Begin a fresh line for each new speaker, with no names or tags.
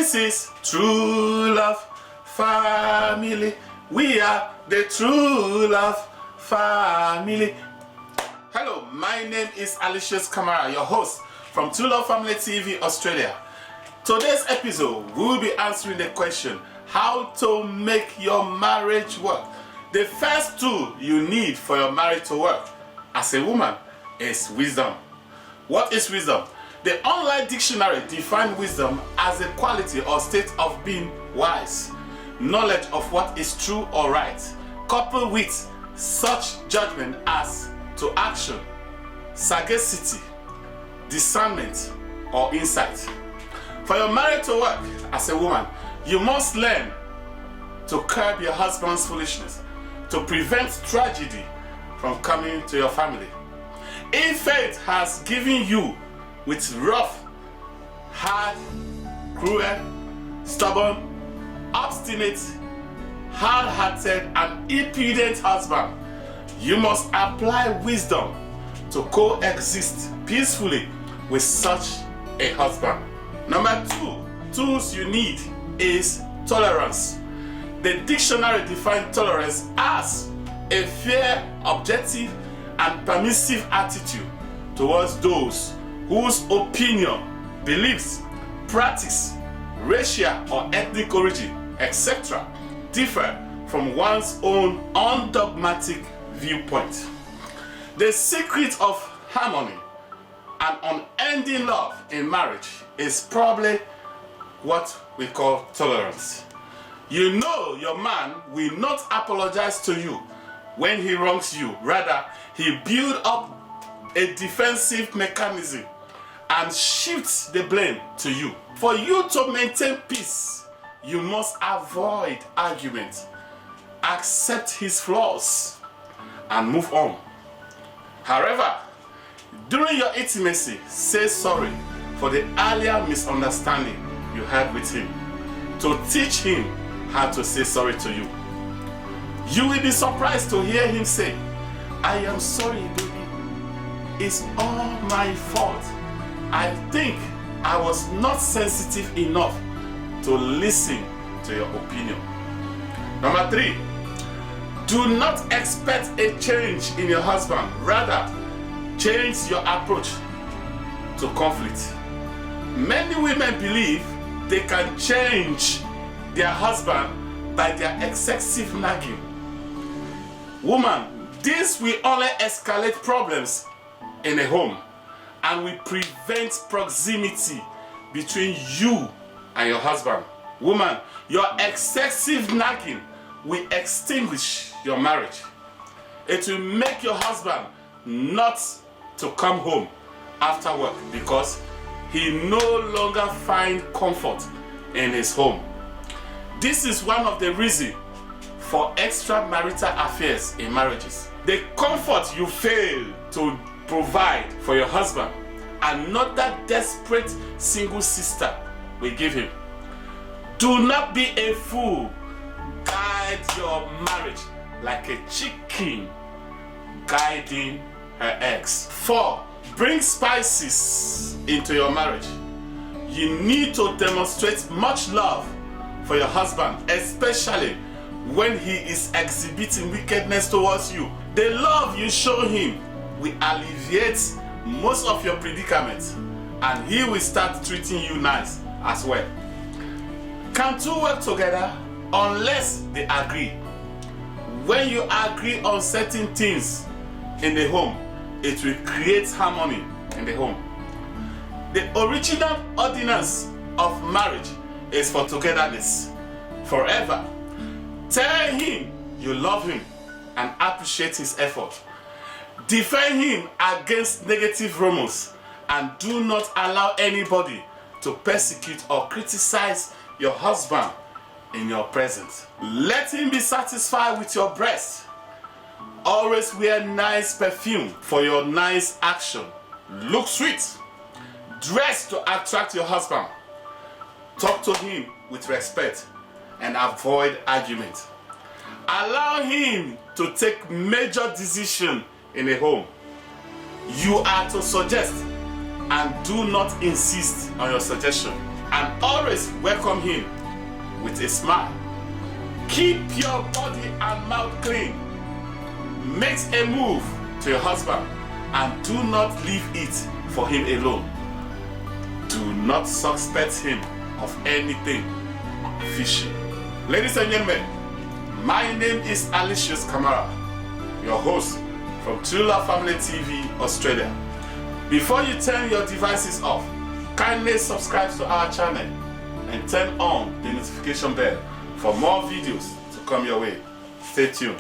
This is True Love Family. We are the True Love Family. Hello, my name is Alicious Kamara, your host from True Love Family TV Australia. Today's episode, we will be answering the question, how to make your marriage work. The first tool you need for your marriage to work as a woman is wisdom. What is wisdom? The online dictionary defines wisdom as a quality or state of being wise, knowledge of what is true or right, coupled with such judgment as to action, sagacity, discernment, or insight. For your marriage to work as a woman, you must learn to curb your husband's foolishness, to prevent tragedy from coming to your family. If fate has given you with rough, hard, cruel, stubborn, obstinate, hard-hearted, and impudent husband, you must apply wisdom to coexist peacefully with such a husband. Number 2 tools you need is tolerance. The dictionary defines tolerance as a fair, objective, and permissive attitude towards those whose opinion, beliefs, practice, racial or ethnic origin, etc. differ from one's own undogmatic viewpoint. The secret of harmony and unending love in marriage is probably what we call tolerance. You know your man will not apologize to you when he wrongs you. Rather, he builds up a defensive mechanism and shifts the blame to you. For you to maintain peace, you must avoid argument, accept his flaws, and move on. However, during your intimacy, say sorry for the earlier misunderstanding you had with him, to teach him how to say sorry to you. You will be surprised to hear him say, "I am sorry, baby. It's all my fault. I think I was not sensitive enough to listen to your opinion." Number 3, do not expect a change in your husband. Rather, change your approach to conflict. Many women believe they can change their husband by their excessive nagging. Woman, this will only escalate problems in a home and will prevent proximity between you and your husband. Woman, your excessive nagging will extinguish your marriage. It will make your husband not to come home after work because he no longer finds comfort in his home. This is one of the reasons for extramarital affairs in marriages. The comfort you fail to provide for your husband, another desperate single sister will give him. Do not be a fool. Guide your marriage like a chicken guiding her eggs. 4, bring spices into your marriage. You need to demonstrate much love for your husband, especially when he is exhibiting wickedness towards you. The love you show him will alleviate most of your predicaments, and he will start treating you nice as well. Can two work together unless they agree? When you agree on certain things in the home, it will create harmony in the home. The original ordinance of marriage is for togetherness forever. Tell him you love him and appreciate his effort. Defend him against negative rumors and do not allow anybody to persecute or criticize your husband in your presence. Let him be satisfied with your breast. Always wear nice perfume for your nice action. Look sweet. Dress to attract your husband. Talk to him with respect and avoid argument. Allow him to take major decisions in a home. You are to suggest and do not insist on your suggestion. and always welcome him with a smile. Keep your body and mouth clean. Make a move to your husband and do not leave it for him alone. Do not suspect him of anything fishy. Ladies and gentlemen, my name is Aloysius Kamara, your host from True Love Family TV, Australia. Before you turn your devices off, kindly subscribe to our channel and turn on the notification bell for more videos to come your way. Stay tuned.